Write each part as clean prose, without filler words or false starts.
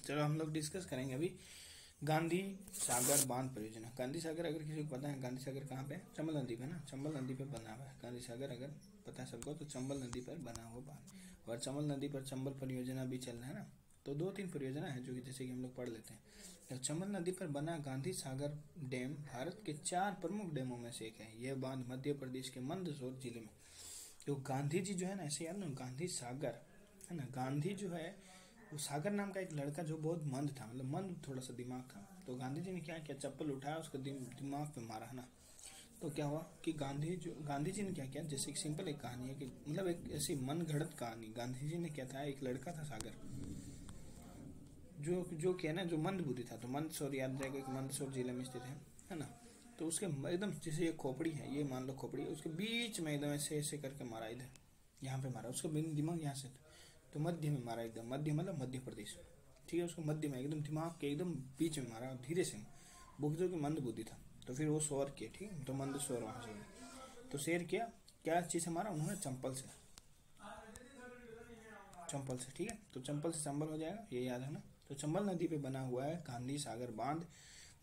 चलो हम लोग डिस्कस करेंगे अभी गांधी सागर बांध परियोजना। गांधी सागर अगर किसी को पता है, गांधी सागर कहाँ पे है? चंबल नदी पे ना, चंबल नदी पे बना हुआ है गांधी सागर। अगर पता है सबको तो चंबल नदी पर बना हुआ बांध। और चंबल नदी पर चंबल परियोजना भी चल रहा है ना। तो 2-3 परियोजना है जो कि जैसे कि हम लोग पढ़ लेते हैं। तो चंबल नदी पर बना गांधी सागर डैम भारत के 4 प्रमुख डैमों में से एक है। यह बांध मध्य प्रदेश के मंदसौर जिले में। तो गांधी जी जो है ना, ऐसे याद ना, गांधी सागर है ना। गांधी जो है वो सागर नाम का एक लड़का जो बहुत मंद था, मतलब मंद थोड़ा सा दिमाग था। तो गांधी जी ने क्या किया, चप्पल उठाया, उसको दिमाग पे मारा है ना। तो क्या हुआ कि गांधी जी ने क्या किया, जैसे एक सिंपल एक कहानी है कि मतलब एक ऐसी मन घड़त कहानी। गांधी जी ने क्या था, एक लड़का था सागर, जो क्या ना, जो मंद बुद्धि था। तो मंदसौर याद रहेगा कि मंदसौर जिले में स्थित है ना। तो उसके एकदम जैसे ये खोपड़ी है, ये मान लो खोपड़ी है, उसके बीच में एकदम ऐसे ऐसे करके मारा, इधर यहाँ पे मारा, उसका दिमाग यहाँ से तो मध्य में मारा, एकदम मध्य मतलब मध्य प्रदेश, ठीक है। उसको मध्य में एकदम दिमाग के एकदम बीच में मारा, धीरे से। बुकजो की मंद बुद्धि था। तो फिर वो शोर किए, ठीक है। तो मंद शोर वहां से तो शेर किया, क्या चीज से मारा उन्होंने, चंपल से, चंपल से, ठीक है। तो चंपल से चंबल हो जाएगा, ये याद है ना। तो चंबल नदी पे बना हुआ है गांधी सागर बांध,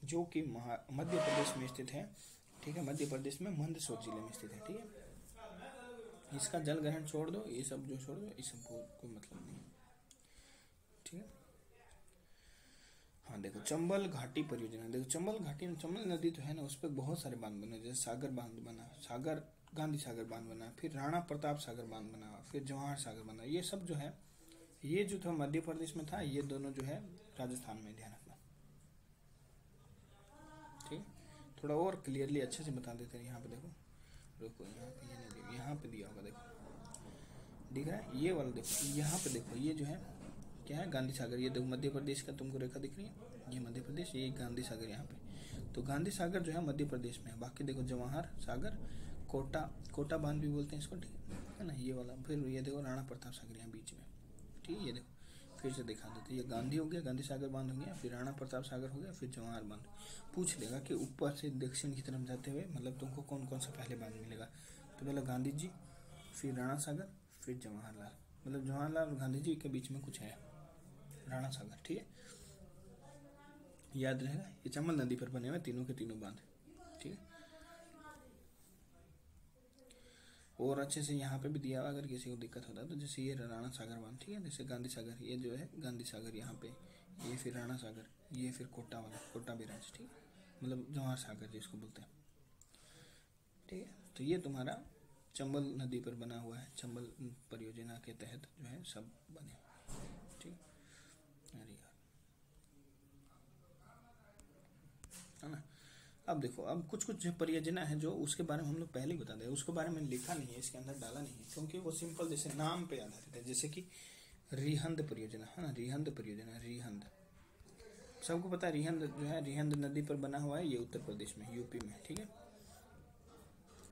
जो कि मध्य प्रदेश में स्थित है, ठीक है। मध्य प्रदेश में मंदसौर जिले में स्थित है, ठीक है। इसका जल ग्रहण छोड़ दो, ये सब जो छोड़ दो, इस सब कोई मतलब नहीं, ठीक है। हाँ देखो, चंबल घाटी परियोजना। देखो चंबल घाटी में चंबल नदी तो है ना, उस पर बहुत सारे बांध बने, जैसे सागर बांध बना, सागर गांधी सागर बांध बना, फिर राणा प्रताप सागर बांध बना, फिर जवाहर सागर बना। ये सब जो है, ये जो था मध्य प्रदेश में था, ये दोनों जो है राजस्थान में, ध्यान रखना, ठीक है। थोड़ा और क्लियरली अच्छे से बता देते हैं। यहाँ पे देखो, रुको, यहाँ पे ये नहीं, यहाँ पे दिया होगा, देखो दिख रहा है ये वाला, देखो यहाँ पे देखो, ये जो है क्या है, गांधी सागर। ये देखो मध्य प्रदेश का तुमको रेखा दिख रही है, ये मध्य प्रदेश, ये गांधी सागर यहाँ पे। तो गांधी सागर जो है मध्य प्रदेश में है। बाकी देखो जवाहर सागर, कोटा, कोटा बांध भी बोलते हैं इसको, ठीक है ना, ये वाला। फिर ये देखो राणा प्रताप सागर यहाँ बीच में, ठीक है। ये देखो फिर से दिखा देते, ये गांधी हो गया, गांधी सागर बांध हो गया, फिर राणा प्रताप सागर हो गया, फिर जवाहर बांध। पूछ लेगा कि ऊपर से दक्षिण की तरफ जाते हुए मतलब तुमको कौन कौन सा पहले बांध मिलेगा। तो पहले गांधी जी, फिर राणा सागर, फिर जवाहरलाल, मतलब जवाहरलाल और गांधी जी के बीच में कुछ है, राणा सागर, ठीक है। याद रहेगा, ये चंबल नदी पर बने हुए तीनों के तीनों बांध, ठीक है। और अच्छे से यहाँ पे भी दिया हुआ, अगर किसी को दिक्कत होता है तो जैसे ये राणा सागर बांध, ठीक है। जैसे गांधी सागर, ये जो है गांधी सागर यहाँ पे, ये फिर राणा सागर, ये फिर कोटा वाला, कोटा बैराज, ठीक है, मतलब जवाहर सागर जिसको बोलते हैं, ठीक है। तो ये तुम्हारा चंबल नदी पर बना हुआ है, चंबल परियोजना के तहत जो है सब बने, ठीक है। अरे यार, है ना। अब देखो, अब कुछ कुछ परियोजना है जो उसके बारे में हम लोग पहले ही बता दें, उसके बारे में लिखा नहीं है, इसके अंदर डाला नहीं है, क्योंकि वो सिंपल जैसे नाम पे आधारित है। जैसे कि रिहंद परियोजना है ना, रिहंद परियोजना, रिहंद सबको पता है। रिहंद जो है, रिहंद नदी पर बना हुआ है, ये उत्तर प्रदेश में, यूपी में, ठीक है।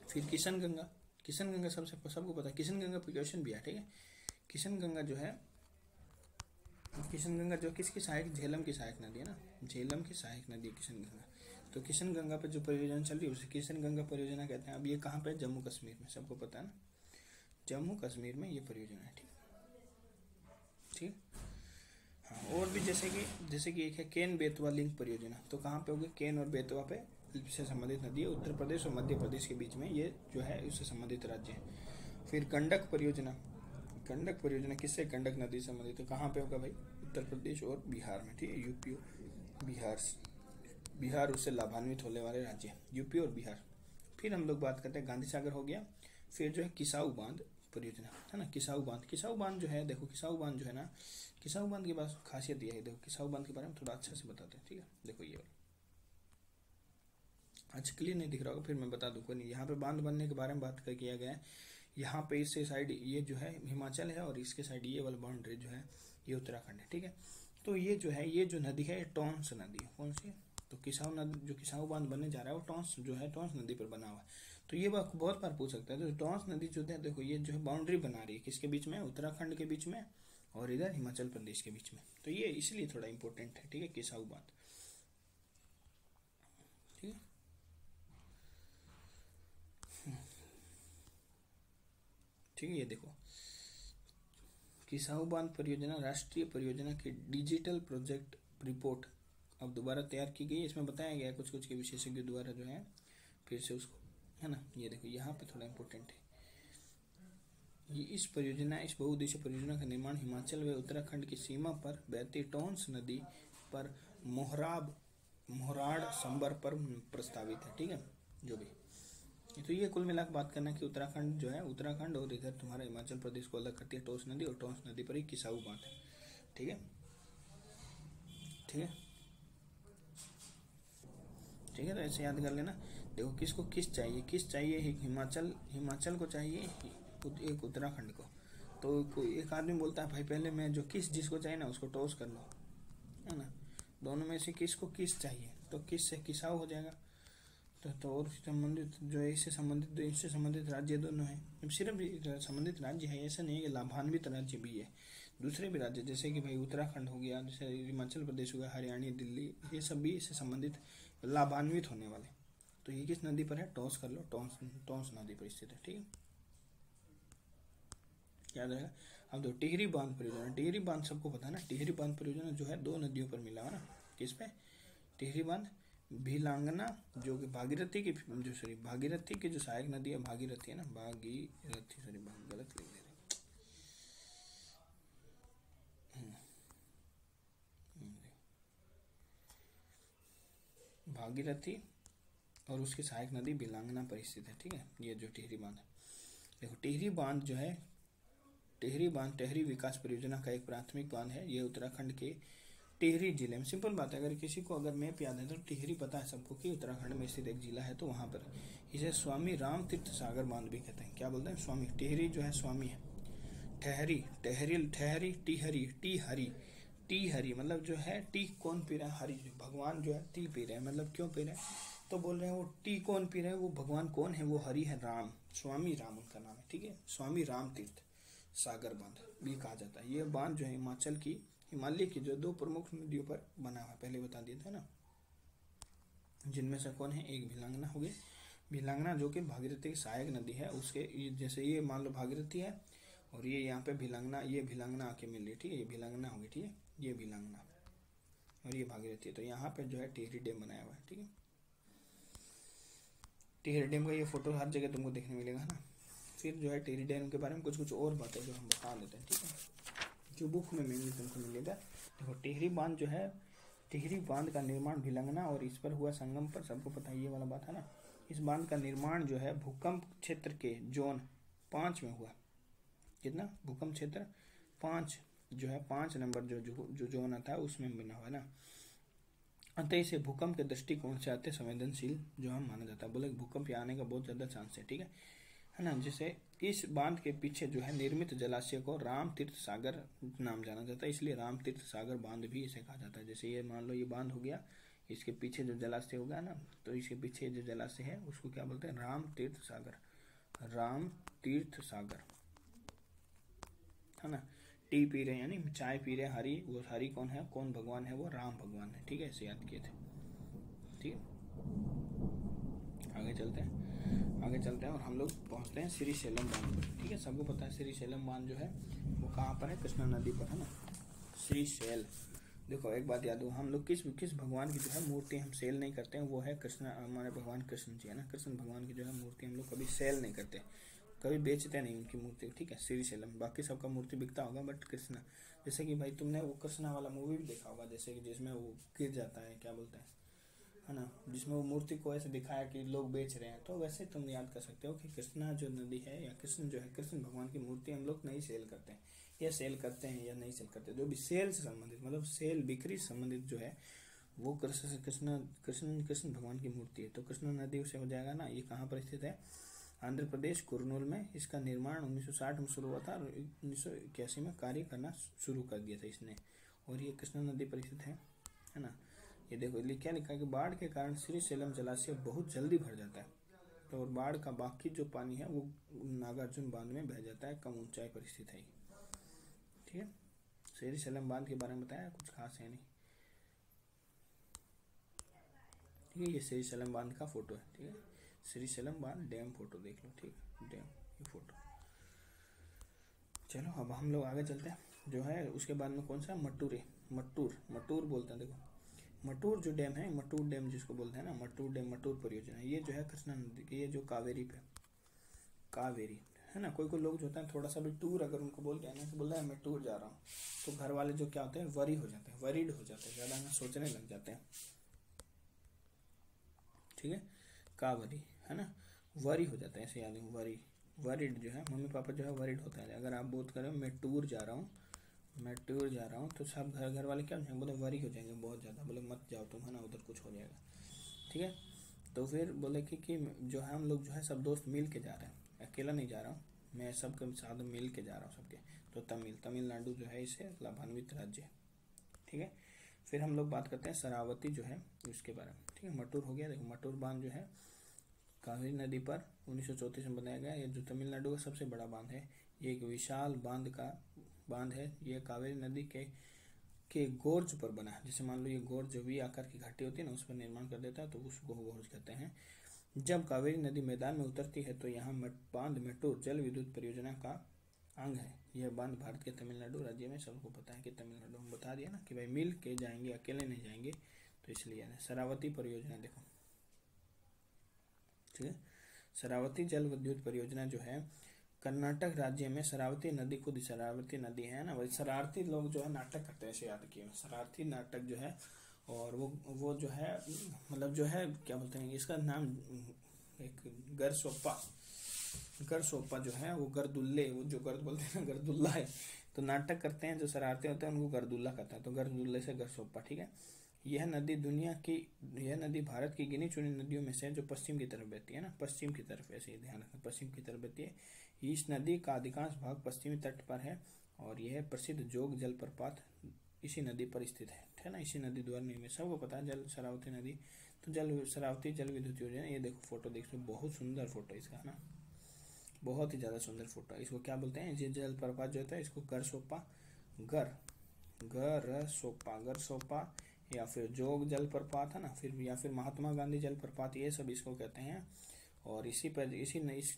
फिर किशन गंगा, किशन गंगा सबको पता है, किशन गंगा क्वेश्चन भी है, ठीक है। किशन गंगा जो है, किशन गंगा जो किसकी सहायक, झेलम की सहायक नदी है ना, झेलम की सहायक नदी है किशन गंगा। तो किशन गंगा पे जो परियोजना चल रही है उसे किशन गंगा परियोजना कहते हैं। अब ये कहाँ पे, जम्मू कश्मीर में, सबको पता है ना, जम्मू कश्मीर में ये परियोजना है, ठीक, ठीक। हाँ, और भी जैसे कि एक है केन बेतवा लिंक परियोजना। तो कहाँ पे होगी, केन और बेतवा पे से संबंधित नदी है, उत्तर प्रदेश और मध्य प्रदेश के बीच में, ये जो है उससे संबंधित राज्य है। फिर गंडक परियोजना, गंडक परियोजना किससे, गंडक नदी से संबंधित है। कहाँ पे होगा भाई, उत्तर प्रदेश और बिहार में, ठीक है। यूपी, बिहार, बिहार उससे लाभान्वित होने वाले राज्य, यूपी और बिहार। फिर हम लोग बात करते हैं, गांधी सागर हो गया। फिर जो है किसाऊ बांध परियोजना है ना, किसाऊ बांध। किसाऊ बांध जो है, देखो किसाऊ बांध जो है ना, किसाऊ बांध के पास खासियत यह है, देखो किसाऊ बांध के बारे में थोड़ा अच्छा से बताते हैं, ठीक है। देखो ये अच्छा क्लियर नहीं दिख रहा होगा, फिर मैं बता दूं, कोई नहीं। यहाँ पे बांध बनने के बारे में बात कर किया गया है। यहाँ पे इससे साइड ये जो है हिमाचल है, और इसके साइड ये वाला बाउंड्री जो है ये उत्तराखंड है, ठीक है। तो ये जो है, ये जो नदी है ये टॉन्स नदी है, कौन सी है, तो किसाऊ नदी, जो किसाऊ बांध बनने जा रहा है वो टॉन्स जो है, टॉन्स नदी पर बना हुआ है। तो ये बात बहुत बार पूछ सकता है। तो टॉन्स नदी जो है, देखो ये जो है बाउंड्री बना रही है किसके बीच में, उत्तराखंड के बीच में और इधर हिमाचल प्रदेश के बीच में। तो ये इसलिए थोड़ा इंपॉर्टेंट है, ठीक है, किसाऊ बांध, ठीक है। ठीक है, ये देखो किसाऊ बांध परियोजना राष्ट्रीय परियोजना की डिजिटल प्रोजेक्ट रिपोर्ट अब दोबारा तैयार की गई। इसमें बताया गया है कुछ कुछ के विशेषज्ञों द्वारा जो है फिर से उसको, है ना। ये देखो यहाँ पे थोड़ा इंपॉर्टेंट है, ये इस बहुउद्देशीय परियोजना का निर्माण हिमाचल व उत्तराखंड की सीमा पर बहती टोंस नदी पर मोहराड़ संबर पर प्रस्तावित है, ठीक है। जो भी तो ये कुल मिलाकर बात करना कि उत्तराखंड जो है, उत्तराखंड और इधर तुम्हारा हिमाचल प्रदेश को अलग करती है टोंस नदी, और टोंस नदी पर ही किसाऊ बांध है, ठीक है। ठीक है, ठीक है। तो ऐसे याद कर लेना। देखो किसको किस चाहिए, एक हिमाचल को चाहिए, एक उत्तराखंड को। तो एक आदमी बोलता है भाई पहले मैं जो जिसको चाहिए ना उसको टॉस कर लो, है ना। दोनों में से किसको किस चाहिए, तो किस से किसाऊ हो जाएगा। तो और संबंधित जो है इससे संबंधित राज्य दोनों हैं। सिर्फ संबंधित राज्य है ऐसा नहीं है, लाभान्वित राज्य भी है, दूसरे भी राज्य जैसे कि भाई उत्तराखंड हो गया, जैसे हिमाचल प्रदेश हो गया, हरियाणा, दिल्ली, ये सब भी इससे संबंधित लाभान्वित होने वाले। तो ये किस नदी पर है, टॉस कर लो, टोंस नदी पर स्थित है, ठीक है, याद रहेगा। अब दो टिहरी बांध परियोजना, टिहरी बांध सबको पता है ना। टिहरी बांध परियोजना जो है 2 नदियों पर मिला है ना। किस पे, टिहरी बांध भिलांगना जो कि भागीरथी की जो सहायक नदी है, भागीरथी है ना, भागीरथी, सॉरी गलत लिख दे रहे, भागीरथी और उसकी सहायक नदी भिलांगना पर स्थित है, ठीक है। ये जो टिहरी बांध है, देखो टिहरी बांध जो है, टिहरी विकास परियोजना का एक प्राथमिक बांध है। ये उत्तराखंड के टिहरी जिले में, सिंपल बात है, अगर किसी को अगर मैप याद है तो टिहरी पता है सबको कि उत्तराखंड में स्थित एक जिला है, तो वहां पर इसे स्वामी राम तीर्थ सागर बांध भी कहते हैं। क्या बोलते हैं, स्वामी। टिहरी जो है स्वामी है, टीहरी मतलब जो है टी कौन पी रहा है, हरि भगवान जो है टी पी रहे हैं, मतलब क्यों पी रहे हैं, तो बोल रहे हैं वो टी कौन पी रहे हैं, वो भगवान कौन है, वो हरि है, राम, स्वामी राम उनका नाम है, ठीक है। स्वामी राम तीर्थ सागर बांध भी कहा जाता है। ये बांध जो है हिमालय की जो 2 प्रमुख नदियों पर बना हुआ है, पहले बता दिया था ना, जिनमें से कौन है, एक भिलांगना हो गई, भिलांगना जो कि भागीरथी की सहायक नदी है, उसके जैसे ये मान लो भागीरथी है और ये यहाँ पे भिलांगना आके मिल रही, ठीक है, ये भिलांगना होगी, ठीक है, ये भिलांगना और ये भागीरथी है। तो यहाँ पे जो है टिहरी डैम बनाया हुआ है, ठीक है। टिहरी डैम का ये फोटो हर जगह तुमको देखने मिलेगा ना। फिर जो है टिहरी डैम के बारे में कुछ और बातें जो हम बता देते हैं, ठीक है, जो बुक में मेनली तुमको मिलेगा। देखो टिहरी बांध जो है, टिहरी बांध का निर्माण भिलंगना और इस पर हुआ संगम पर, सबको पता है ये वाला बात है ना। इस बांध का निर्माण जो है भूकंप क्षेत्र के जोन 5 में हुआ। कितना, भूकंप क्षेत्र 5 जो है, 5 नंबर जो जोन आता है उसमें बना हुआ है ना। अतः इसे भूकंप के दृष्टिकोण से अति संवेदनशील जो हम माना जाता है। बोले भूकंप आने का बहुत ज्यादा चांस है, ठीक है ना। जिसे इस बांध के पीछे जो है निर्मित जलाशय को राम तीर्थ सागर नाम जाना जाता है, इसलिए राम तीर्थ सागर बांध भी इसे कहा जाता है। जैसे ये मान लो ये बांध हो गया, इसके पीछे जो जलाशय होगा ना, तो इसके पीछे जो जलाशय है उसको क्या बोलते हैं, राम तीर्थ सागर, है ना। टी पी रहे यानी चाय पी रहे, हरि, वो हरि कौन है, कौन भगवान है, वो राम भगवान है, ठीक है, ऐसे याद किए थे, ठीक है। आगे चलते हैं और हम लोग पहुंचते हैं श्रीशैलम बांध पर, ठीक है। सबको पता है श्रीशैलम बांध जो है वो कहाँ पर है, कृष्णा नदी पर, है ना, श्रीशैल। देखो एक बात याद हो, हम लोग किस भगवान की जो है मूर्ति हम सेल नहीं करते हैं, वो है कृष्ण, हमारे भगवान कृष्ण जी है ना। कृष्ण भगवान की जो है मूर्ति हम लोग कभी सेल नहीं करते, कभी बेचते नहीं उनकी मूर्ति, ठीक है। श्रीशैलम, बाकी सबका मूर्ति बिकता होगा बट कृष्णा, जैसे कि भाई तुमने वो कृष्णा वाला मूवी भी देखा होगा, जैसे कि जिसमें वो गिर जाता है, क्या बोलते हैं, है ना, जिसमें वो मूर्ति को ऐसे दिखाया कि लोग बेच रहे हैं, तो वैसे तुम याद कर सकते हो कि कृष्णा जो नदी है या कृष्ण जो है, कृष्ण भगवान की मूर्ति हम लोग नहीं सेल करते हैं, या सेल करते हैं या नहीं सेल करते। जो भी सेल से संबंधित मतलब सेल बिक्री से संबंधित जो है वो कृष्ण भगवान की मूर्ति है। तो कृष्णा नदी उसे हो जाएगा ना। ये कहाँ पर स्थित है, आंध्र प्रदेश, कुरनूल में। इसका निर्माण 1960 में शुरू हुआ था और 1981 में कार्य करना शुरू कर दिया था इसने, और ये कृष्णा नदी पर स्थित है ना। ये देखो क्या लिखा है कि बाढ़ के कारण श्रीशैलम जलाशय बहुत जल्दी भर जाता है, तो और बाढ़ का बाकी जो पानी है वो नागार्जुन बांध में बह जाता है, कम ऊंचाई पर स्थित है, ठीक है। श्रीशैलम बांध के बारे में बताया, कुछ खास है नहीं, ठीक है। ये श्रीशैलम बांध का फोटो है, ठीक है, श्रीशैलम बांध डैम फोटो देख लो, ठीक है, डैम ये फोटो। चलो अब हम लोग आगे चलते हैं। जो है उसके बाद में कौन सा मटूर है, मटूर मटूर बोलते हैं। देखो मटूर जो डैम है, मटूर डैम जिसको बोलते हैं ना, मटूर डैम, मटूर परियोजना, ये जो है कृष्णा नदी की, ये जो कावेरी पे, कावेरी है ना। कोई कोई लोग जो होता है थोड़ा सा भी टूर अगर उनको बोल दिया ना कि बोल रहा है मैं टूर जा रहा हूँ, तो घर वाले जो क्या होते हैं वरी हो जाते हैं, वरीड हो जाते हैं, ज़्यादा ना सोचने लग जाते हैं। ठीक है, कावरी है ना, वरी हो जाते हैं, ऐसे याद है, वरी, वरिड जो है, मम्मी पापा जो है वरिड होता है। अगर आप बोध करें मैं टूर जा रहा हूँ, मैं टूर जा रहा हूँ, तो सब घर घर वाले क्या हो जाएंगे, बोले वरी हो जाएंगे बहुत ज़्यादा, बोले मत जाओ तुम, है ना, उधर कुछ हो जाएगा। ठीक है, तो फिर बोले कि जो है हम लोग जो है सब दोस्त मिल के जा रहे हैं, अकेला नहीं जा रहा हूँ मैं, सबके साथ मिल के जा रहा हूँ सबके। तो तमिलनाडु जो है इसे लाभान्वित राज्य है। ठीक है, फिर हम लोग बात करते हैं शरावती जो है उसके बारे में। ठीक है, मटूर हो गया। देखो मटूर बांध जो है कावेरी नदी पर 1934 में बनाया गया, ये जो तमिलनाडु का सबसे बड़ा बांध है। ये एक विशाल बांध है। ये कावेरी नदी के गोर्ज पर बना है। जैसे मान लो ये गोर्ज जो भी आकार की घाटी होती है ना, उस पर निर्माण कर देता है, तो उसको गोर्ज कहते हैं। जब कावेरी नदी मैदान में उतरती है तो यहाँ बांध मेट्रो जल विद्युत परियोजना का अंग है। यह बांध भारत के तमिलनाडु राज्य में, सबको पता है कि तमिलनाडु में, बता दिया ना कि भाई मिल के जाएंगे, अकेले नहीं जाएंगे, तो इसलिए शरावती परियोजना देखो। ठीक है, शरावती जल विद्युत परियोजना जो है कर्नाटक राज्य में शरावती नदी को, शरावती नदी है ना, वही शरारती लोग जो है नाटक करते हैं, ऐसे याद किए, शरारती नाटक जो है। और वो जो है मतलब जो है क्या बोलते हैं इसका नाम, एक गरसोप्पा जो है, वो गरदुल्ले, वो जो गर्द बोलते हैं ना, गरदुल्ला है। तो नाटक करते हैं जो शरारते होते हैं उनको गरदुल्ला कहता है, तो गरदुल्ले से गरसोप्पा। ठीक है, यह नदी भारत की गिनी चुनी नदियों में से जो पश्चिम की तरफ बहती है ना, पश्चिम की तरफ, ऐसे ही ध्यान रखना, पश्चिम की तरफ बहती है। इस नदी का अधिकांश भाग पश्चिमी तट पर है और यह प्रसिद्ध जोग जलप्रपात इसी नदी पर स्थित है ना, इसी नदी द्वारा निर्मित, सबको पता है जल शरावती नदी। तो शरावती जल विद्युत योजना, ये देखो फोटो देख लो, बहुत सुंदर फोटो इसका, है ना, बहुत ही ज़्यादा सुंदर फोटो। इसको क्या बोलते हैं, ये जलप्रपात जो होता है इसको गरसोप्पा या फिर जोग जलप्रपात है ना, फिर या फिर महात्मा गांधी जलप्रपात, ये सब इसको कहते हैं। और इस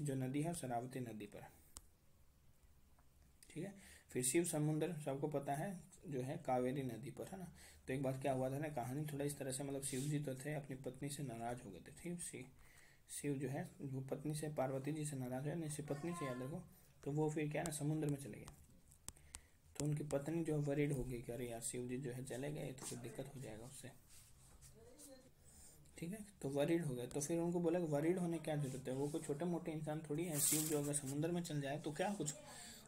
जो नदी है शरावती नदी पर। ठीक है, फिर शिव समुद्र सबको पता है जो है कावेरी नदी पर, है ना। तो एक बार क्या हुआ था ना, कहानी थोड़ा इस तरह से, मतलब शिव जी तो थे अपनी पत्नी से नाराज हो गए थे। ठीक, शिव जो है वो पत्नी से, पार्वती जी से नाराज है, नहीं पत्नी से याद रखो। तो वो फिर क्या है ना समुद्र में चले गए, तो उनकी पत्नी जो है वरीड हो गई कि अरे यार शिव जी जो है चले गए तो फिर दिक्कत हो जाएगा उससे। ठीक है, तो वरीड हो गए, तो फिर उनको बोला कि वरीड होने क्या जरूरत है, वो कोई छोटे मोटे इंसान थोड़ी है। शिव जो अगर समुद्र में चल जाए तो क्या कुछ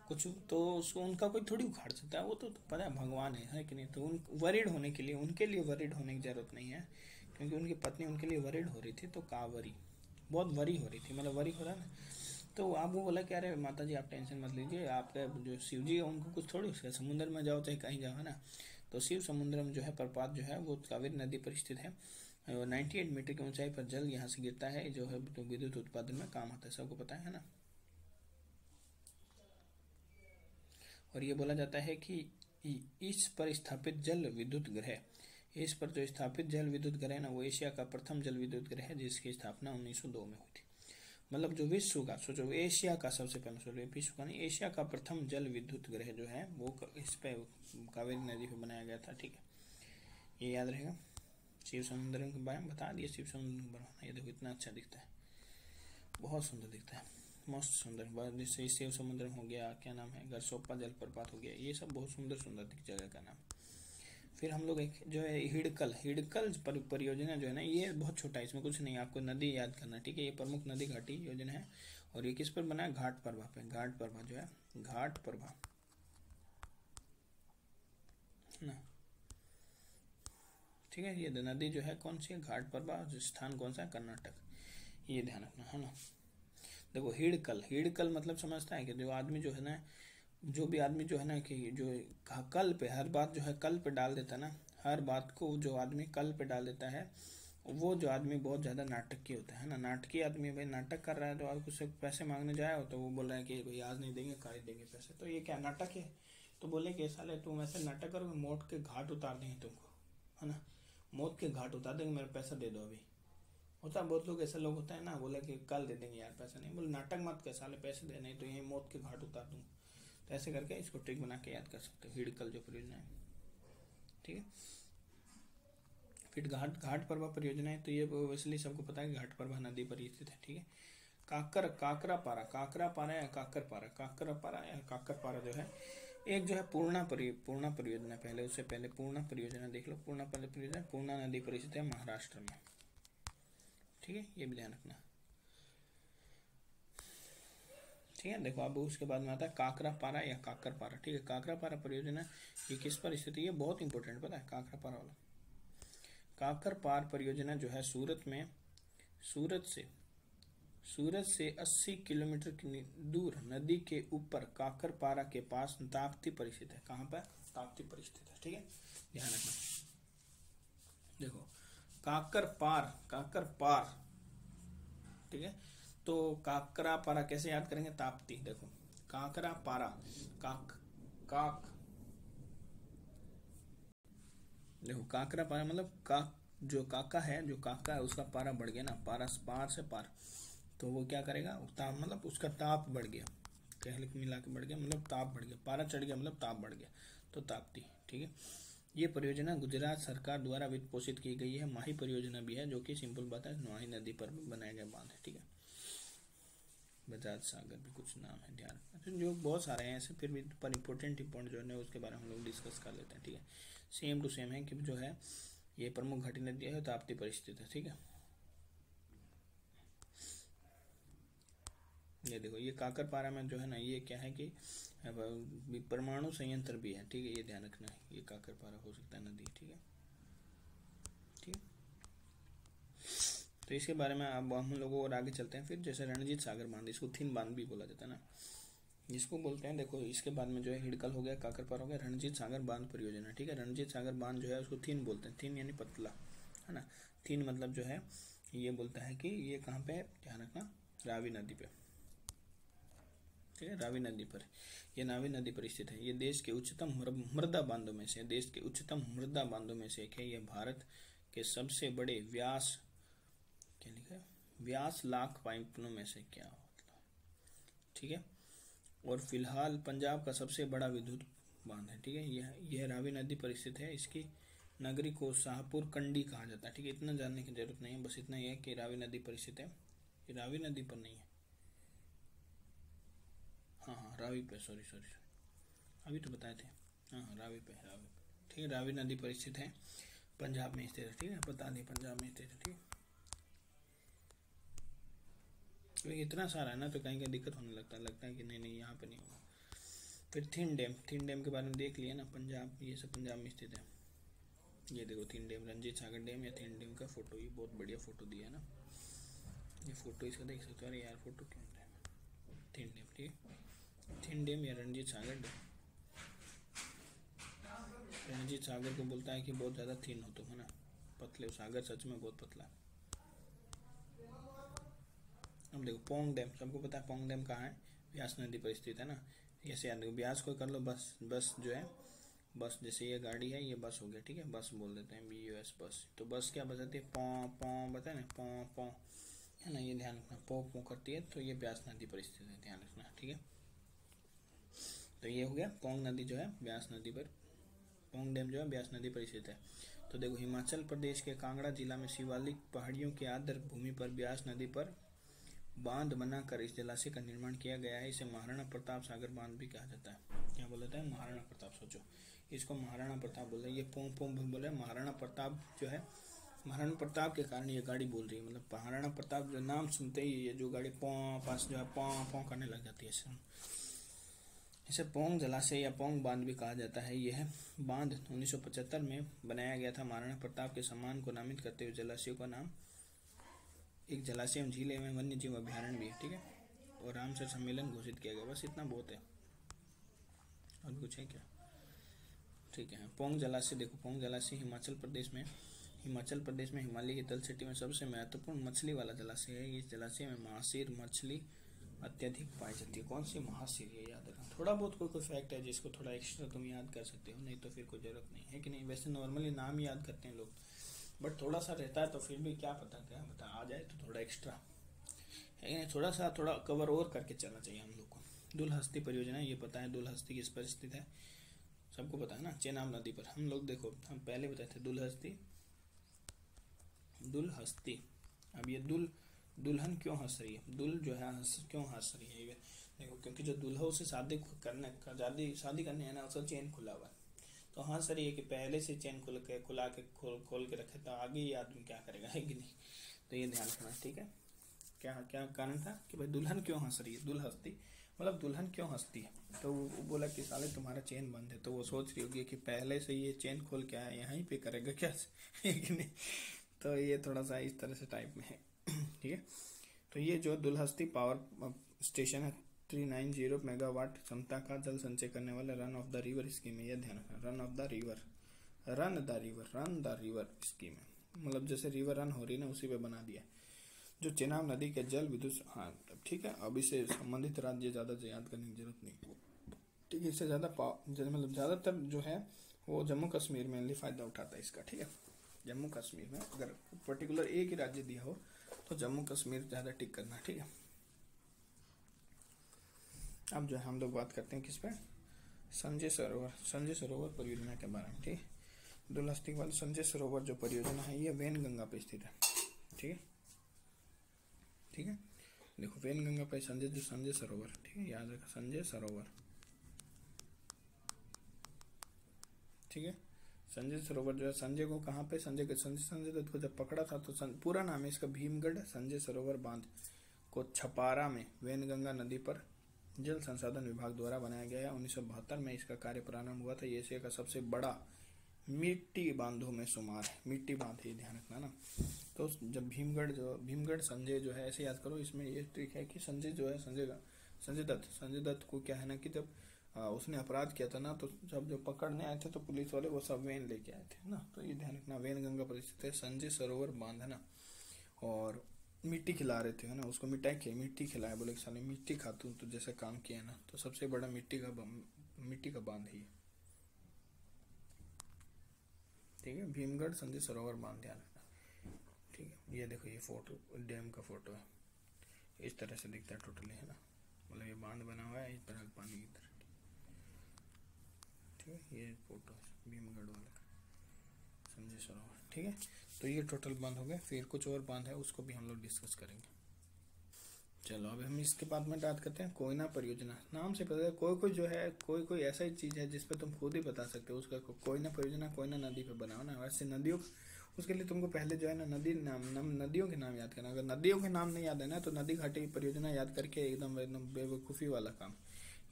कुछ तो उसको उनका कोई थोड़ी उखाड़ सकता है, वो तो पता है भगवान है कि नहीं। तो उन वरीड होने के लिए, उनके लिए वरीड होने की जरूरत नहीं है, क्योंकि उनकी पत्नी उनके लिए वरीड हो रही थी, तो कावरी बहुत वरी हो रही थी, मतलब वरी हो रहा है ना। तो आपको बोला कि अरे माता जी आप टेंशन मत लीजिए, आपका जो शिव जी है उनको कुछ थोड़ी उसका, समुद्र में जाओ चाहे कहीं जाओ, है ना। तो शिव समुद्र में जो है प्रपात जो है वो कावेरी नदी पर स्थित है। 98 मीटर की ऊंचाई पर जल यहाँ से गिरता है, जो है तो विद्युत उत्पादन में काम आता है, सबको पता है ना। और ये बोला जाता है कि इस पर स्थापित जल विद्युत ग्रह, इस पर जो स्थापित जल विद्युत ग्रह है ना, वो एशिया का प्रथम जल विद्युत ग्रह है, जिसकी स्थापना 1902 में हुई थी। मतलब जो विश्व का, सोचो एशिया का सबसे पहले, सोचो विश्व का नहीं, एशिया का प्रथम जल विद्युत ग्रह जो है वो इस पे कावेरी नदी पे बनाया गया था। ठीक है, ये याद रहेगा। शिव समुद्र के बारे में बता दिया, शिव समुद्र के बारे में। ये देखो इतना अच्छा दिखता है, बहुत सुंदर दिखता है, मस्त सुंदर। जैसे शिव समुद्र हो गया, क्या नाम है, गरसोप्पा जलप्रपात हो गया, ये सब बहुत सुंदर सुंदर दिख जगह का नाम। फिर हम लोग एक जो है हिडकल परियोजना जो है ना, ये बहुत छोटा है, इसमें कुछ नहीं, आपको नदी याद करना। ठीक है, ये प्रमुख नदी घाटी योजना है और ये किस पर बना है, घाट प्रभा पे, घाट प्रभा जो है, घाट प्रभा ना। ठीक है, ये नदी जो है कौन सी है, घाट प्रभा, स्थान कौन सा है, कर्नाटक, ये ध्यान रखना, है ना। देखो हिडकल मतलब समझता है कि जो आदमी जो है ना, जो भी आदमी जो है ना कि जो कल पे हर बात जो है कल पे डाल देता है ना, हर बात को जो आदमी कल पे डाल देता है, वो जो आदमी बहुत ज़्यादा नाटकीय होता है ना। नाटकीय आदमी भाई नाटक कर रहा है, तो आज कुछ पैसे मांगने जाए हो तो वो बोल रहा है कि भाई आज नहीं देंगे, कल देंगे पैसे, तो ये क्या नाटक है। तो बोले कि साले तुम ऐसे नाटक करोगे, मौत के घाट उतार देंगे तुमको, है ना, मौत के घाट उतार देंगे, मेरा पैसा दे दो अभी। होता है बहुत लोग, ऐसे लोग होता है ना, बोले कि कल दे देंगे यार पैसा नहीं, बोले नाटक मत कर साले, पैसे दे, नहीं तो यही मौत के घाट उतार दूँ। तो ऐसे करके इसको ट्रिक बना के याद कर सकते हो, हिडकल जो परियोजना है, ठीक है। फिर घाटप्रभा परियोजना है, तो ये ओबियसली सबको पता है घाटप्रभा नदी पर स्थित है, ठीक है। काकरापारा या काकरपारा जो है एक जो है पूर्णा परियोजना, पहले उससे पहले पूर्णा परियोजना देख लो। पूर्णा परियोजना पूर्णा नदी पर स्थित है महाराष्ट्र में, ठीक है, ये भी ध्यान रखना, ठीक है। देखो अब उसके बाद में आता है काकरापारा या काकरपारा, ठीक है। काकरापारा परियोजना ये किस पर स्थित है, ये बहुत इंपॉर्टेंट पता है काकरापारा वाला। काकरपार परियोजना जो है सूरत से 80 किलोमीटर दूर नदी के ऊपर काकरपारा के पास ताप्ती पर स्थित है। कहाँ पर? ताप्ती पर स्थित है, ठीक है, ध्यान रखना। देखो काकरपार, ठीक है। तो काकरापारा कैसे याद करेंगे? ताप्ती। देखो काकरापारा देखो काकरापारा मतलब जो काका है उसका पारा बढ़ गया ना, पार से पार, तो वो क्या करेगा? ताप मतलब उसका ताप बढ़ गया, कहल मिला के बढ़ गया मतलब ताप बढ़ गया, पारा चढ़ गया मतलब ताप बढ़ गया, तो ताप्ती, ठीक है। ये परियोजना गुजरात सरकार द्वारा वित्त पोषित की गई है। माही परियोजना भी है, जो कि सिंपल बात है, माही नदी पर बनाया गया बांध है, ठीक है। बजाज सागर भी कुछ नाम है, ध्यान रखना। जो बहुत सारे हैं ऐसे, फिर भी पर इम्पोर्टेंट जो है उसके बारे में हम लोग डिस्कस कर लेते हैं, ठीक है। सेम टू सेम है कि जो है ये प्रमुख घाटी नदी है, ताप्ती पर स्थित है, ठीक है। ये देखो ये काकरपारा में जो है ना, ये क्या है कि परमाणु संयंत्र भी है, ठीक है, ये ध्यान रखना है। ये काकरपारा हो सकता है नदी, ठीक है, ठीक। तो इसके बारे में अब हम लोग और आगे चलते हैं। फिर जैसे रणजीत सागर बांध, इसको थिन बांध भी बोला जाता है ना, जिसको बोलते हैं। देखो इसके बाद में जो है हिडकल हो गया, काकरपारा हो गया, रणजीत सागर बांध परियोजना, ठीक है। रणजीत सागर बांध जो है उसको थिन बोलते हैं, थिन यानी पतला, है ना। थिन मतलब जो है ये बोलता है कि ये कहाँ पे, ध्यान रखना, रावी नदी पे, ठीक है, रावी नदी पर। यह रावी नदी पर स्थित है। ये देश के उच्चतम मृदा बांधों में से एक है। यह भारत के सबसे बड़े व्यास, क्या लिखा है, व्यास लाख पाइपों में से, क्या मतलब, ठीक है। और फिलहाल पंजाब का सबसे बड़ा विद्युत बांध है, ठीक है। यह रावी नदी पर स्थित है। इसकी नगरी को शाहपुर कंडी कहा जाता है, ठीक है। इतना जानने की जरूरत नहीं है, बस इतना ही है कि रावी नदी पर स्थित है। ये रावी नदी पर नहीं है, हाँ रावी पे, सॉरी अभी तो बताए थे, हाँ रावी पे, ठीक है। रावी नदी पर स्थित है, पंजाब में स्थित है, ठीक है, बता दें पंजाब में स्थित है, ठीक है। तो इतना सारा है ना, तो कहीं का दिक्कत होने लगता है कि नहीं यहाँ पे नहीं होगा। फिर थिन डैम के बारे में देख लिया ना, पंजाब, ये सब पंजाब में स्थित है। ये देखो थिन डैम, रणजीत सागर डैम या थिन डैम का फोटो, ये बहुत बढ़िया फोटो दिया है ना, ये फोटो इसका देख सकते हो। अरे यार फोटो क्यों है, थिन डैम, ठीक है, थिन डैम या रणजीत सागर डैम। रणजीत सागर को बोलता है कि बहुत ज़्यादा थिन हो, तो है ना, पतले, सागर सच में बहुत पतला है। अब देखो पोंग डैम, सबको पता है पोंग डैम कहाँ है, ब्यास नदी पर स्थित है ना। ऐसे याद देखो, ब्यास को कर लो, बस जो है, बस जैसे ये गाड़ी है, ये बस हो गया, ठीक है, बस बोल देते हैं, BUS बस। तो बस क्या बजाती है, पौ बताए ना, पौ है ना, ये ध्यान रखना, पौ करती है, तो ये ब्यास नदी पर स्थित है, ध्यान रखना, ठीक है। तो ये हो गया, पोंग नदी जो है ब्यास नदी पर, पोंग डैम जो है ब्यास नदी पर स्थित है। तो देखो हिमाचल प्रदेश के कांगड़ा जिला में शिवालिक पहाड़ियों की आर्द्र भूमि पर ब्यास नदी पर बांध बनाकर इस जलाशय का निर्माण किया गया है। इसे महाराणा प्रताप सागर बांध भी कहा जाता है। क्या बोलता है, महाराणा प्रताप, सोचो इसको महाराणा प्रताप बोल रहे हैं। ये पोम बोले, महाराणा प्रताप जो है, महाराणा प्रताप के कारण ये गाड़ी बोल रही है, मतलब महाराणा प्रताप जो नाम सुनते ही ये जो गाड़ी पास जो है पौ करने लग जाती है। इसे पोंग जलाशय या पोंग बांध भी कहा जाता है। यह बांध 1975 में बनाया गया था। महाराणा प्रताप के सम्मान को नामित करते हुए जलाशय का नाम एक जलाशय एवं झील एवं वन्य जीव अभ्यारण्य भी है, ठीक है। और रामसर सम्मेलन घोषित किया गया, बस इतना बहुत है, और कुछ है क्या, ठीक है। पोंग जलाशय देखो, पोंग जलाशय हिमाचल प्रदेश में हिमालय की तलछटी में सबसे महत्वपूर्ण मछली वाला जलाशय है। इस जलाशय में महासीर मछली अत्यधिक पाई जाती है। कौन सी महासीर, ये याद रखना। थोड़ा बहुत कोई फैक्ट है जिसको थोड़ा एक्स्ट्रा तुम याद कर सकते हो, नहीं तो फिर कोई जरूरत नहीं है कि नहीं। वैसे नॉर्मली नाम याद करते हैं लोग, बट थोड़ा सा रहता है, तो फिर भी क्या पता आ जाए तो थोड़ा एक्स्ट्रा है, थोड़ा कवर और करके चलना चाहिए हम लोग को। दुलहस्ती परियोजना, ये पता है दुलहस्ती किस पर स्थित है, सबको पता है ना, चेनाब नदी पर। हम लोग देखो हम पहले बताए थे दुलहस्ती, दुलहस्ती। अब ये दुल्हन क्यों हंस रही है, दुल जो है क्यों हंस रही है, ये देखो क्योंकि जो दुल्हा से शादी करने शादी करने है ना, उसका चेन खुला हुआ है, तो हंस रही है कि पहले से चेन खोल के रखे तो आगे ये आदमी क्या करेगा, है कि नहीं। तो ये ध्यान रखना, ठीक है। क्या क्या कारण था कि भाई दुल्हन क्यों हंस रही है, दुलहस्ती मतलब दुल्हन क्यों हंसती है। तो वो बोला कि साले तुम्हारा चेन बंद है, तो वो सोच रही होगी कि पहले से ये चेन खोल के आया, यहीं पे करेगा क्या, है कि नहीं। तो ये थोड़ा सा इस तरह से टाइप में है, ठीक है। तो ये जो दुलहस्ती पावर स्टेशन है 390 मेगावाट क्षमता का जल संचय करने वाला run of the river scheme है, ये ध्यान रखना, run of the river, run the river scheme है, मतलब जैसे रिवर रन हो रही है ना, उसी पे बना दिया, जो चेनाब नदी के जल विद्युत, हाँ ठीक है। अब इससे संबंधित राज्य ज़्यादा याद करने की जरूरत नहीं, ठीक है। इससे ज़्यादा मतलब ज़्यादातर जो है वो जम्मू कश्मीर में मेनली फ़ायदा उठाता है इसका, ठीक है। जम्मू कश्मीर में अगर पर्टिकुलर एक ही राज्य दिया हो तो जम्मू कश्मीर ज़्यादा टिक करना, ठीक है। अब जो है हम लोग बात करते हैं किस पे, संजय सरोवर परियोजना के बारे में, ठीक है। दुलहस्ती के बाद संजय सरोवर जो परियोजना है ये वैनगंगा पे स्थित है, ठीक है, ठीक है। देखो वैनगंगा पे संजय सरोवर, ठीक है, याद रखो संजय सरोवर, ठीक है। संजय सरोवर जो है, संजय को कहाँ पे, संजय दत्त को जब पकड़ा था तो पूरा नाम है इसका भीमगढ़ संजय सरोवर बांध को छपारा में वैनगंगा नदी पर जल संसाधन विभाग द्वारा बनाया गया है। 1972 में इसका कार्य प्रारंभ हुआ था। ये एशिया का सबसे बड़ा मिट्टी बांधों में शुमार है, मिट्टी बांध, ये ध्यान रखना ना। तो जब भीमगढ़ संजय जो है ऐसे याद करो, इसमें ये ट्रिक है कि संजय जो है संजय दत्त को क्या है ना कि जब उसने अपराध किया था ना, तो जब जो पकड़ने आए थे तो पुलिस वाले वो सब वैन लेके आए थे ना, तो ये ध्यान रखना। वैनगंगा पर स्थित है संजय सरोवर बांध, है ना। और मिट्टी खिला रहे थे, है ना, उसको मिट्टी खिलाया, बोले कि साले मिट्टी खातू तो जैसे काम किया ना, तो सबसे बड़ा मिट्टी का बांध है, ठीक है। भीमगढ़ संजय सरोवर बांध, ध्यान रखना, ठीक है। ये देखो ये फोटो डैम का फोटो है, इस तरह से दिखता है टोटली, है ना, मतलब ये बांध बना हुआ है इस तरह पानी की तरह, ठीक है। ये फोटो भीमगढ़ वाला संजय सरोवर, ठीक है। तो ये टोटल बांध हो गए, फिर कुछ और बांध है उसको भी हम लोग डिस्कस करेंगे। चलो अब हम इसके बाद में बात करते हैं कोयना परियोजना। नाम से पता है कोई जो है कोई ऐसा ही चीज है जिसपे तुम खुद ही बता सकते हो उसका। कोयना परियोजना कोयना नदी पे बनाओ ना, वैसे नदियों, उसके लिए तुमको पहले जो है ना नदियों के नाम याद करना। अगर नदियों के नाम नहीं याद है ना तो नदी घाटी परियोजना याद करके एकदम बेवकूफ़ी वाला काम,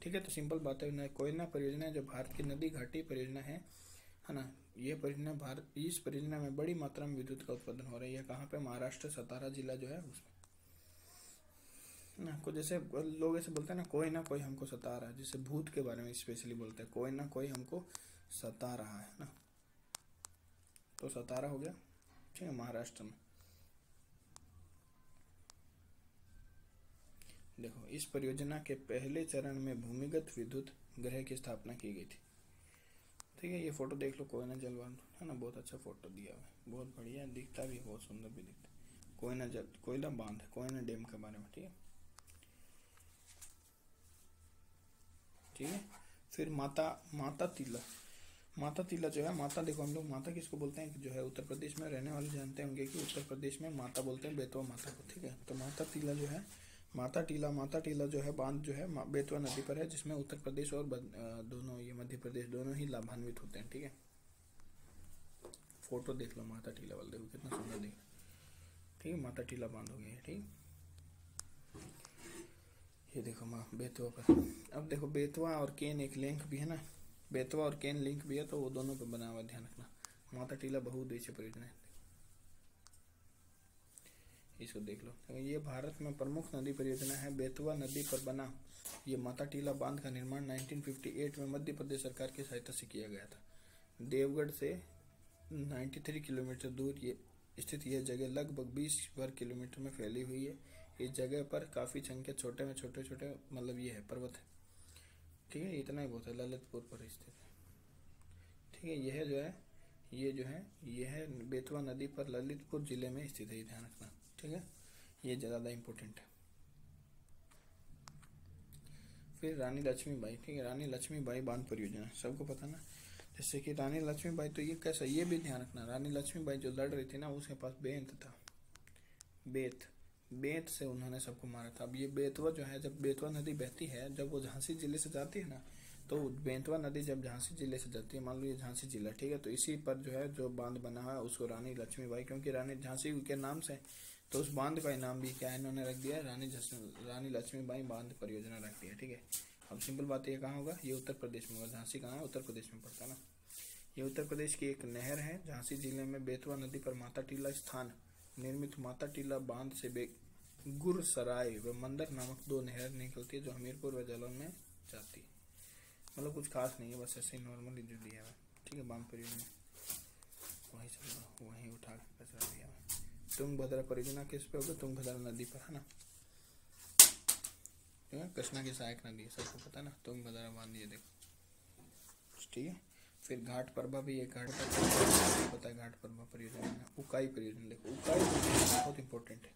ठीक है। तो सिंपल बात है, कोयना परियोजना जो भारत की नदी घाटी परियोजना है ना। ये परियोजना इस परियोजना में बड़ी मात्रा में विद्युत का उत्पादन हो रहा है। कहाँ पे, महाराष्ट्र सतारा जिला जो है उसमें ना। को जैसे लोग ऐसे बोलते हैं ना कोई हमको सता रहा है, जैसे भूत के बारे में स्पेशली बोलते हैं, कोई हमको सता रहा है ना, तो सतारा हो गया, ठीक है, महाराष्ट्र में। देखो इस परियोजना के पहले चरण में भूमिगत विद्युत गृह की स्थापना की गई थी, ठीक है। ये फोटो देख लो, कोयना जलवान, है ना, बहुत अच्छा फोटो दिया हुआ है, बहुत बढ़िया दिखता भी, बहुत सुंदर भी दिखता है। कोयला बांध, कोयना डैम के बारे में, ठीक है, ठीक है। फिर माता टीला जो है, माता देखो हम लोग माता किसको बोलते हैं, जो है उत्तर प्रदेश में रहने वाले जानते होंगे कि उत्तर प्रदेश में माता बोलते हैं बेतवा माता को, ठीक है। तो माता टीला जो है, माता टीला जो है बांध जो है बेतवा नदी पर है, जिसमें उत्तर प्रदेश और दोनों, ये मध्य प्रदेश दोनों ही लाभान्वित होते हैं, ठीक है। फोटो देख लो माता टीला वाला, देखो कितना सुंदर दिख, ठीक है। माता टीला बांध हो गया है, ठीक। ये देखो बेतवा पर। अब देखो बेतवा और केन एक लिंक भी है ना, बेतवा और केन लिंक भी है, तो वो दोनों पे बना हुआ, ध्यान रखना। माता टीला बहुउद्देशीय परियोजना है, इसको देख लो। तो ये भारत में प्रमुख नदी परियोजना है। बेतवा नदी पर बना ये माता टीला बांध का निर्माण 1958 में मध्य प्रदेश सरकार की सहायता से किया गया था। देवगढ़ से 93 किलोमीटर दूर ये स्थित यह जगह लगभग 20 वर्ग किलोमीटर में फैली हुई है। इस जगह पर काफ़ी संख्या छोटे मतलब ये है पर्वत है, ठीक है। इतना ही बहुत है, ललितपुर पर स्थित है, ठीक है। यह है बेतवा नदी पर ललितपुर जिले में स्थित है, ध्यान रखना, ठीक है। ये ज़्यादा इम्पोर्टेंट है। फिर रानी लक्ष्मीबाई, ठीक है, रानी लक्ष्मीबाई बांध परियोजना सबको पता ना। जैसे कि रानी लक्ष्मीबाई, तो ये कैसा, ये भी ध्यान रखना, रानी लक्ष्मीबाई जो लड़ रही थी ना, उसके पास बेंत था, बेंत से उन्होंने सबको मारा था। अब ये बेतवा जो है, जब बेतवा नदी बहती है, जब वो झांसी जिले से जाती है ना, तो बेतवा नदी जब झांसी जिले से जाती है, मान लो ये झांसी जिला, ठीक है, तो इसी पर जो है जो बांध बना है उसको रानी लक्ष्मीबाई, क्योंकि रानी झांसी के नाम से, तो उस बांध का इनाम भी क्या है इन्होंने रख दिया, रानी लक्ष्मीबाई बांध परियोजना रख दिया, ठीक है। अब सिंपल बात ये कहाँ होगा, ये उत्तर प्रदेश में होगा, झांसी कहाँ है, उत्तर प्रदेश में पड़ता है ना। ये उत्तर प्रदेश की एक नहर है, झांसी जिले में बेतवा नदी पर माता टीला स्थान निर्मित माता टीला बांध से गुरसराय व मंदर नामक 2 नहर निकलती है, जो हमीरपुर व जालौन में जाती है। मतलब कुछ खास नहीं है, बस ऐसे नॉर्मली जो दिया है, ठीक है। बांध परियोजना वही सब वहीं उठा कर कचरा दिया है। तुंगभद्रा परियोजना किस पे होगा, तुंगभद्रा नदी पर, है ना, कृष्णा की सहायक नदी है, सबको पता है ना, तुंगभद्रा बांध, ये देखो, ठीक है। फिर घाट प्रभा भी एक घाट पर पता है, घाट प्रभा परियोजना, उकाई परियोजना, देखो उकाई बहुत इंपॉर्टेंट है,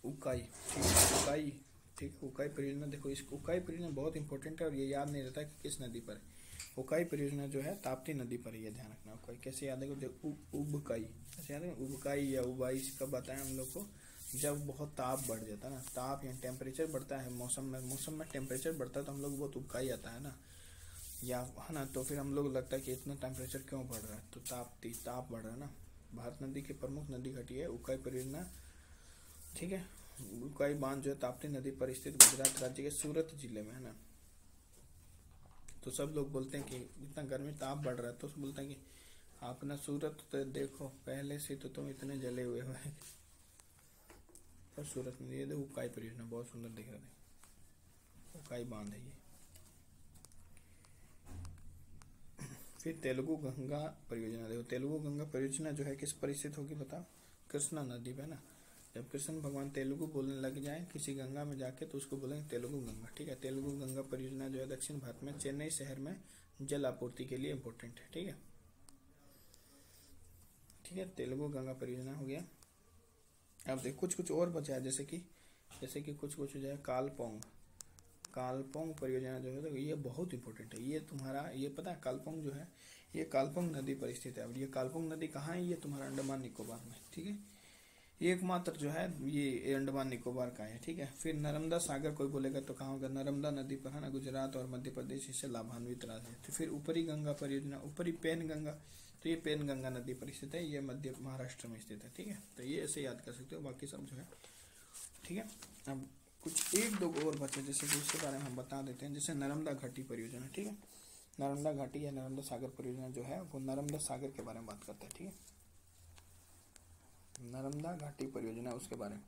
उकाई, ठीक है, उकाई, ठीक है, उकाई परियोजना, देखो इस उकाई परियोजना बहुत इंपॉर्टेंट है, और ये याद नहीं रहता कि किस नदी पर है। उकाई परियोजना जो है ताप्ती नदी पर, ये ध्यान रखना। उकाई कैसे याद है, उबकाई कैसे याद है, उबकाई या उबाई कब आता है हम लोग को, जब बहुत ताप बढ़ जाता है ना, ताप या टेम्परेचर बढ़ता है, मौसम में टेम्परेचर बढ़ता है, तो हम लोग बहुत उबकाई आता है ना, या है ना, तो फिर हम लोग लगता है कि इतना टेम्परेचर क्यों बढ़ रहा है, तो ताप बढ़ रहा है ना। भारत नदी की प्रमुख नदी घटी है उकाई परियोजना, ठीक है। उकाई बांध जो है ताप्ती नदी पर स्थित गुजरात राज्य के सूरत जिले में, है ना। तो सब लोग बोलते हैं कि इतना गर्मी ताप बढ़ रहा है, तो बोलते हैं कि अपना सूरत तो देखो, पहले से तो तुम इतने जले हुए हो, पर सूरत में ये देखो उकाई परियोजना बहुत सुंदर दिख रहा है, उकाई बांध है ये। फिर तेलुगु गंगा परियोजना, देखो तेलुगु गंगा परियोजना जो है किस पर स्थित होगी बताओ, कृष्णा नदी पे ना। जब कृष्ण भगवान तेलुगु बोलने लग जाए किसी गंगा में जाके, तो उसको बोलेंगे तेलुगु गंगा, ठीक है। तेलुगु गंगा परियोजना जो है दक्षिण भारत में चेन्नई शहर में जल आपूर्ति के लिए इम्पोर्टेंट है, ठीक है, ठीक है। तेलुगु गंगा परियोजना हो गया। अब देखो कुछ और बचा है, जैसे कि कुछ जो है कालपोंग परियोजना जो है, तो ये बहुत इंपॉर्टेंट है, ये तुम्हारा, ये पता है कालपोंग जो है, ये कालपोंग नदी पर स्थित है। अब ये कालपोंग नदी कहाँ है, ये तुम्हारा अंडमान निकोबार में, ठीक है, एकमात्र जो है ये अंडमान निकोबार का है, ठीक है। फिर नर्मदा सागर कोई बोलेगा तो कहाँ होगा, नर्मदा नदी पर, है ना, गुजरात और मध्य प्रदेश इससे लाभान्वित राज्य है। तो फिर ऊपरी गंगा परियोजना, ऊपरी पेन गंगा, तो ये पेन गंगा नदी पर स्थित है, ये मध्य महाराष्ट्र में स्थित है, ठीक है। तो ये ऐसे याद कर सकते हो, बाकी सब जो है, ठीक है। अब कुछ 1-2 और बचे, जैसे कि उसके बारे में हम बता देते हैं, जैसे नर्मदा घाटी परियोजना, ठीक है। नर्मदा घाटी या नर्मदा सागर परियोजना जो है वो नर्मदा सागर के बारे में बात करता है, ठीक है, नर्मदा घाटी परियोजना उसके बारे में,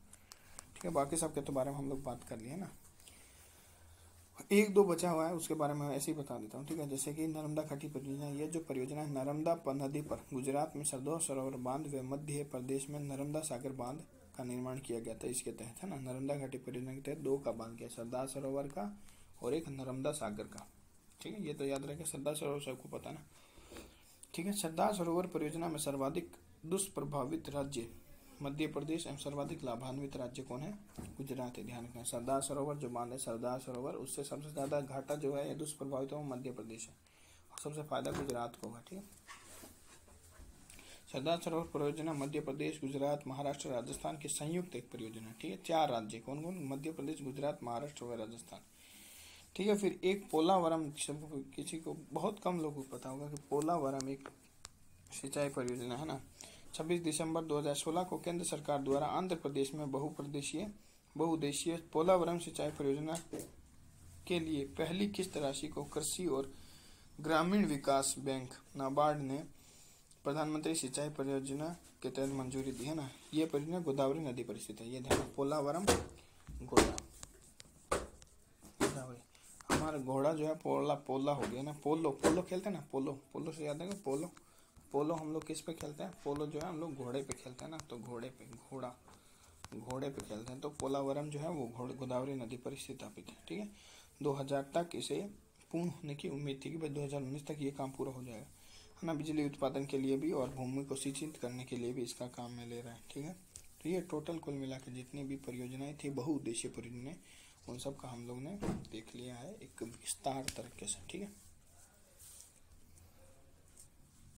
ठीक है। बाकी सब के तो बारे में हम लोग बात कर लिए ना, 1-2 बचा हुआ है, उसके बारे में ऐसे ही बता देता हूँ, ठीक है। जैसे कि नर्मदा घाटी परियोजना, ये जो परियोजना है नर्मदा नदी पर गुजरात में सरदार सरोवर बांध व मध्य प्रदेश में नर्मदा सागर बांध का निर्माण किया गया था, इसके तहत, है ना। नर्मदा घाटी परियोजना के तहत 2 का बांध किया, सरदार सरोवर का और एक नर्मदा सागर का, ठीक है। ये तो याद रखें, सरदार सरोवर सबको पता ना, ठीक है। सरदार सरोवर परियोजना में सर्वाधिक दुष्प्रभावित राज्य मध्य प्रदेश एवं सर्वाधिक लाभान्वित राज्य कौन है, गुजरात है, ध्यान रखना। सरदार सरोवर जो बांध है, सरदार सरोवर, उससे सबसे ज्यादा घाटा जो है दुष्प्रभावित हो मध्य प्रदेश है, और सबसे फायदा गुजरात को होगा, ठीक है। सरदार सरोवर परियोजना मध्य प्रदेश, गुजरात, महाराष्ट्र, राजस्थान की संयुक्त एक परियोजना है, ठीक है। 4 राज्य कौन कौन, मध्य प्रदेश, गुजरात, महाराष्ट्र व राजस्थान, ठीक है। फिर एक पोलावरम, किसी को बहुत कम लोगों को पता होगा कि पोलावरम एक सिंचाई परियोजना है ना। 26 दिसंबर 2016 को केंद्र सरकार द्वारा आंध्र प्रदेश में बहुउद्देशीय पोलावरम सिंचाई परियोजना के लिए पहली किस्त राशि को कृषि और ग्रामीण विकास बैंक नाबार्ड ने प्रधानमंत्री सिंचाई परियोजना के तहत मंजूरी दी, है ना। ये परियोजना गोदावरी नदी पर स्थित है, ये ध्यान, पोलावरम गोदावरी। हमारा घोड़ा जो है पोला हो गया ना, पोलो खेलते हैं ना, पोलो से याद है, पोलो हम लोग किस पे खेलते हैं, पोलो जो है हम लोग घोड़े पे खेलते हैं ना, तो घोड़े पे खेलते हैं। तो पोलावरम जो है वो गोदावरी नदी पर स्थापित है, ठीक है। 2000 तक इसे पूर्ण होने की उम्मीद थी कि भाई 2019 तक ये काम पूरा हो जाएगा, है ना। बिजली उत्पादन के लिए भी और भूमि को सिंचित करने के लिए भी इसका काम में ले रहा है, ठीक है। तो ये टोटल कुल मिला के जितनी भी परियोजनाएं थी बहुउद्देशीय परियोजनाएं, उन सब का हम लोग ने देख लिया है एक विस्तार तरीके से, ठीक है।